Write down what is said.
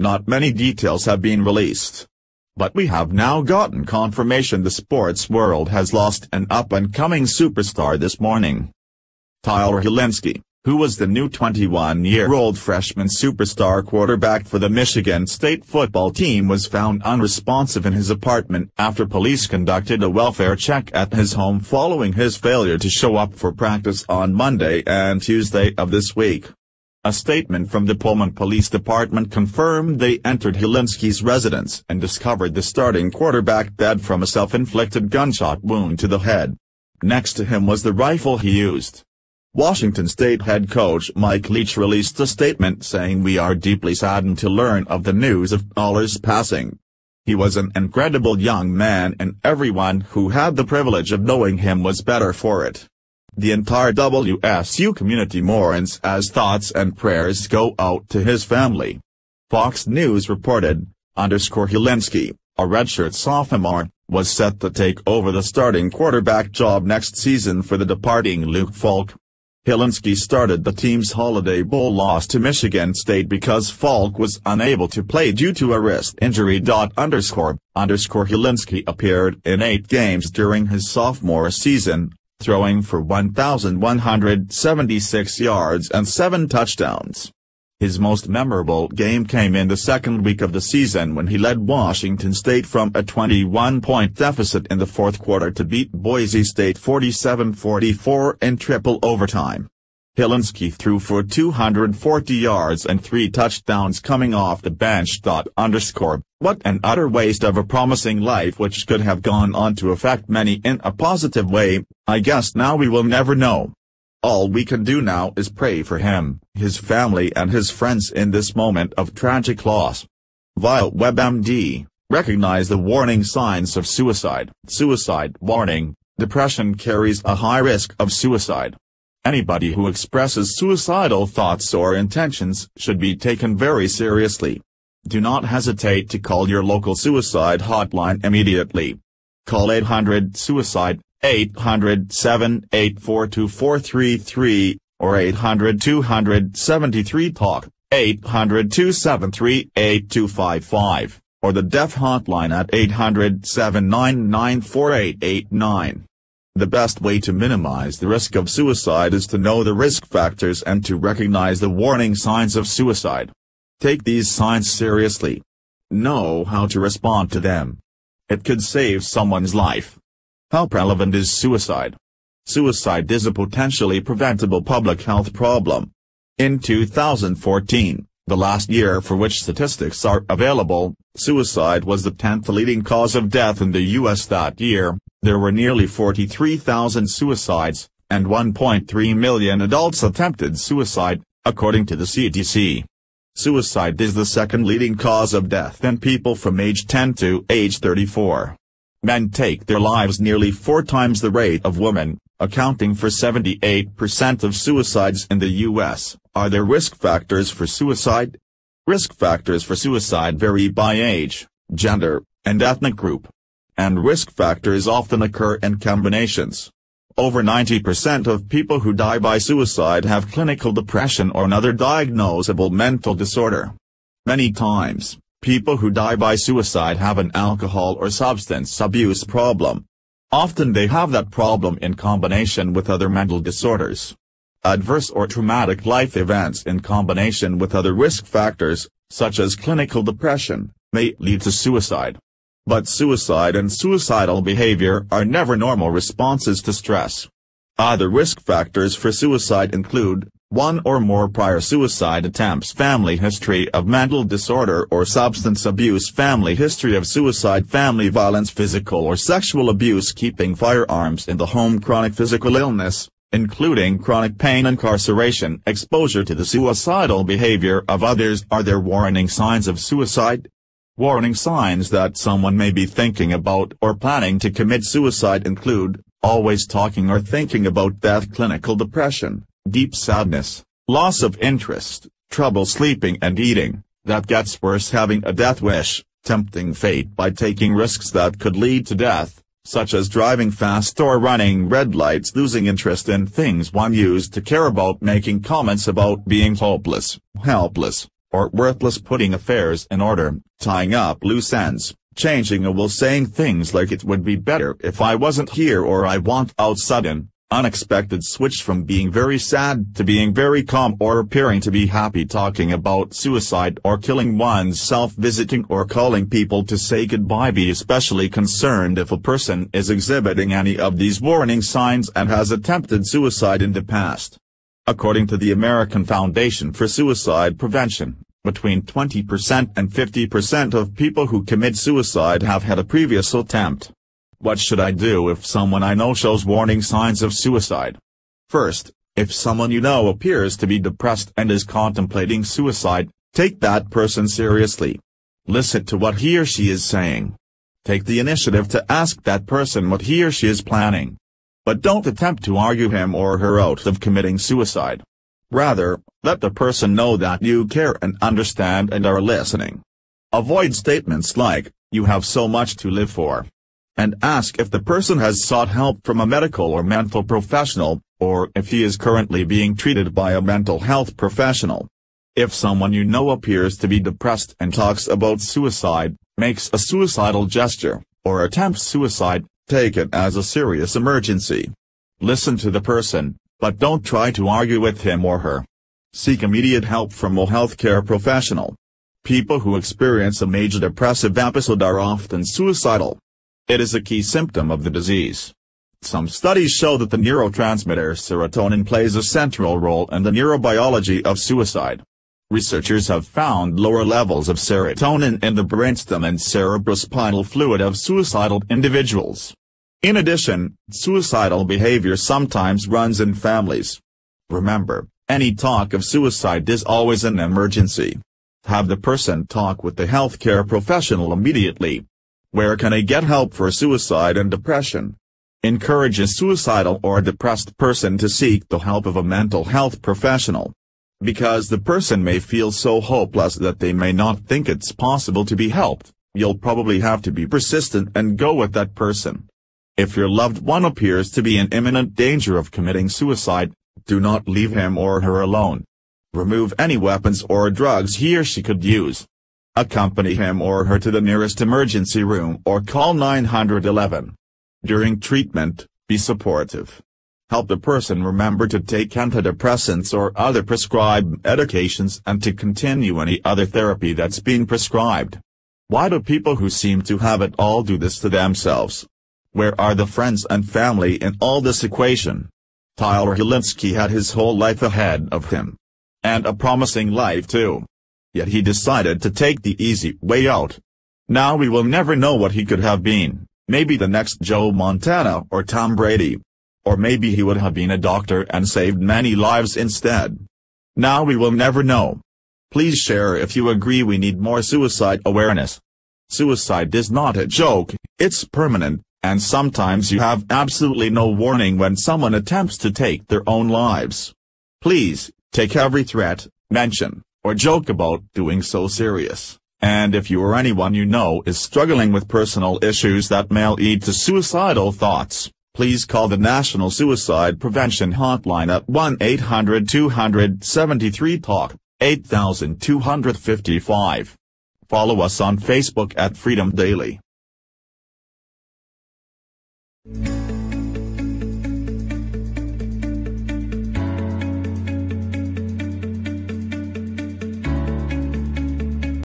not many details have been released. But we have now gotten confirmation the sports world has lost an up-and-coming superstar this morning. Tyler Hilinski, who was the new 21-year-old freshman superstar quarterback for the Michigan State football team, was found unresponsive in his apartment after police conducted a welfare check at his home following his failure to show up for practice on Monday and Tuesday of this week. A statement from the Pullman Police Department confirmed they entered Hilinski's residence and discovered the starting quarterback dead from a self-inflicted gunshot wound to the head. Next to him was the rifle he used. Washington State head coach Mike Leach released a statement saying, "We are deeply saddened to learn of the news of Tyler's passing. He was an incredible young man and everyone who had the privilege of knowing him was better for it. The entire WSU community mourns as thoughts and prayers go out to his family." Fox News reported, Hilinski, a redshirt sophomore, was set to take over the starting quarterback job next season for the departing Luke Falk. Hilinski started the team's Holiday Bowl loss to Michigan State because Falk was unable to play due to a wrist injury. Hilinski appeared in 8 games during his sophomore season, throwing for 1,176 yards and 7 touchdowns. His most memorable game came in the second week of the season when he led Washington State from a 21-point deficit in the fourth quarter to beat Boise State 47-44 in triple overtime. Hilinski threw for 240 yards and 3 touchdowns coming off the bench. What an utter waste of a promising life which could have gone on to affect many in a positive way. I guess now we will never know. All we can do now is pray for him, his family and his friends in this moment of tragic loss. Via WebMD, recognize the warning signs of suicide. Suicide warning: depression carries a high risk of suicide. Anybody who expresses suicidal thoughts or intentions should be taken very seriously. Do not hesitate to call your local suicide hotline immediately. Call 800-SUICIDE, 800-784-2433, or 800-273-TALK, 800-273-8255, or the Deaf Hotline at 800-799-4889. The best way to minimize the risk of suicide is to know the risk factors and to recognize the warning signs of suicide. Take these signs seriously. Know how to respond to them. It could save someone's life. How prevalent is suicide? Suicide is a potentially preventable public health problem. In 2014, the last year for which statistics are available, suicide was the 10th leading cause of death in the U.S. That year, there were nearly 43,000 suicides, and 1.3 million adults attempted suicide, according to the CDC. Suicide is the second leading cause of death in people from age 10 to age 34. Men take their lives nearly 4 times the rate of women, accounting for 78% of suicides in the U.S. Are there risk factors for suicide? Risk factors for suicide vary by age, gender, and ethnic group. And risk factors often occur in combinations. Over 90% of people who die by suicide have clinical depression or another diagnosable mental disorder. Many times, people who die by suicide have an alcohol or substance abuse problem. Often they have that problem in combination with other mental disorders. Adverse or traumatic life events in combination with other risk factors, such as clinical depression, may lead to suicide. But suicide and suicidal behavior are never normal responses to stress. Other risk factors for suicide include 1 or more prior suicide attempts, family history of mental disorder or substance abuse, family history of suicide, family violence, physical or sexual abuse, keeping firearms in the home, chronic physical illness, including chronic pain, incarceration, exposure to the suicidal behavior of others. Are there warning signs of suicide? Warning signs that someone may be thinking about or planning to commit suicide include always talking or thinking about death, clinical depression, deep sadness, loss of interest, trouble sleeping and eating, that gets worse, having a death wish, tempting fate by taking risks that could lead to death, such as driving fast or running red lights, losing interest in things one used to care about, making comments about being hopeless, helpless, or worthless putting affairs in order, tying up loose ends, changing a will, saying things like it would be better if I wasn't here or I want out, sudden, unexpected switch from being very sad to being very calm, or appearing to be happy, talking about suicide or killing oneself, visiting or calling people to say goodbye. Be especially concerned if a person is exhibiting any of these warning signs and has attempted suicide in the past. According to the American Foundation for Suicide Prevention, between 20% and 50% of people who commit suicide have had a previous attempt. What should I do if someone I know shows warning signs of suicide? First, if someone you know appears to be depressed and is contemplating suicide, take that person seriously. Listen to what he or she is saying. Take the initiative to ask that person what he or she is planning. But don't attempt to argue him or her out of committing suicide. Rather, let the person know that you care and understand and are listening. Avoid statements like, "You have so much to live for," and ask if the person has sought help from a medical or mental professional, or if he is currently being treated by a mental health professional. If someone you know appears to be depressed and talks about suicide, makes a suicidal gesture, or attempts suicide, take it as a serious emergency. Listen to the person, but don't try to argue with him or her. Seek immediate help from a healthcare professional. People who experience a major depressive episode are often suicidal. It is a key symptom of the disease. Some studies show that the neurotransmitter serotonin plays a central role in the neurobiology of suicide. Researchers have found lower levels of serotonin in the brainstem and cerebrospinal fluid of suicidal individuals. In addition, suicidal behavior sometimes runs in families. Remember, any talk of suicide is always an emergency. Have the person talk with the healthcare professional immediately. Where can I get help for suicide and depression? Encourage a suicidal or depressed person to seek the help of a mental health professional. Because the person may feel so hopeless that they may not think it's possible to be helped, you'll probably have to be persistent and go with that person. If your loved one appears to be in imminent danger of committing suicide, do not leave him or her alone. Remove any weapons or drugs he or she could use. Accompany him or her to the nearest emergency room or call 911. During treatment, be supportive. Help the person remember to take antidepressants or other prescribed medications and to continue any other therapy that's been prescribed. Why do people who seem to have it all do this to themselves? Where are the friends and family in all this equation? Tyler Helinski had his whole life ahead of him. And a promising life too. Yet he decided to take the easy way out. Now we will never know what he could have been, maybe the next Joe Montana or Tom Brady. Or maybe he would have been a doctor and saved many lives instead. Now we will never know. Please share if you agree we need more suicide awareness. Suicide is not a joke, it's permanent, and sometimes you have absolutely no warning when someone attempts to take their own lives. Please, take every threat, mention, or joke about doing so serious, and if you or anyone you know is struggling with personal issues that may lead to suicidal thoughts, please call the National Suicide Prevention Hotline at 1-800-273-TALK, 8255. Follow us on Facebook at Freedom Daily.